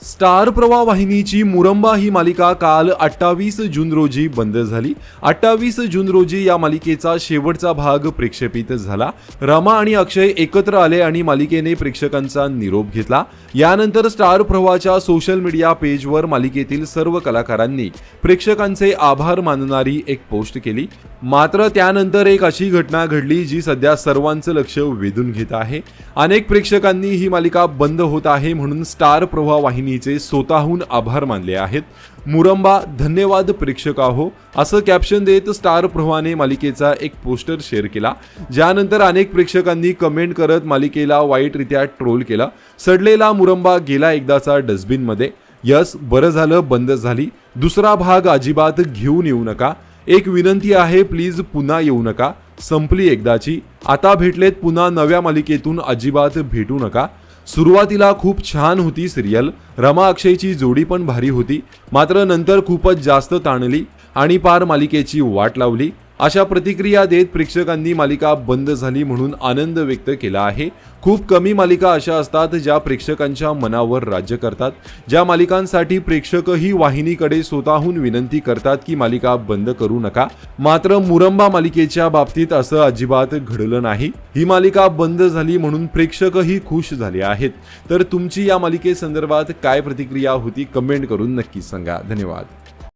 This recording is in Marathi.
स्टार प्रवाह वाहिनीची मुरंबा ही मालिका काल 28 जून रोजी बंद झाली। 28 जून रोजी या मालिकेचा शेवटचा भाग प्रक्षेपित झाला। रमा आणि अक्षय एकत्र आले आणि मालिकेने प्रेक्षकांचा निरोप घेतला। यानंतर स्टार प्रवाहाच्या सोशल मीडिया पेजवर मालिकेतील सर्व कलाकारांनी प्रेक्षकांचे आभार मानणारी एक पोस्ट केली। मात्र त्यानंतर एक अशी घटना घडली जी सध्या सर्वांचं लक्ष वेधून घेत आहे। अनेक प्रेक्षकांनी ही मालिका बंद होत आहे म्हणून स्टार प्रवाह वाहिनीचे स्वतःहून आभार मानले आहेत। मुरंबा धन्यवाद प्रेक्षकाहो असं कॅप्शन देत स्टार प्रवाहाने मालिकेचा एक पोस्टर शेअर केला, ज्यानंतर अनेक प्रेक्षकांनी कमेंट करत मालिकेला वाईटरित्या ट्रोल केलं। सडलेला मुरंबा गेला एकदाचा डस्टबिन मध्ये, यस बरं झालं बंद झाली, दुसरा भाग अजिबात घेऊन येऊ नका, एक विनंती आहे प्लीज पुन्हा येऊ नका, संपली एकदाची, आता भेटलेत पुन्हा नव्या मालिकेतून अजिबात भेटू नका। सुरुवातीला खूप छान होती सिरियल, रमा अक्षयची जोडी पण भारी होती, मात्र नंतर खूपच जास्त ताणली आणि पार मालिकेची वाट लावली। अशा प्रतिक्रिया देत प्रेक्षकांनी मालिका बंद झाली म्हणून आनंद व्यक्त केला आहे। खूप कमी मालिका अशा असतात ज्या प्रेक्षकांच्या मनावर राज्य करतात, ज्या मालिकांसाठी प्रेक्षकही वाहिनीकडे स्वतःहून विनंती करतात की मालिका बंद करू नका। मात्र मुरंबा मालिकेच्या बाबतीत असं अजिबात घडलं नाही। ही मालिका बंद झाली म्हणून प्रेक्षकही खुश झाले आहेत। तर तुमची या मालिकेसंदर्भात काय प्रतिक्रिया होती कमेंट करून नक्की सांगा। धन्यवाद।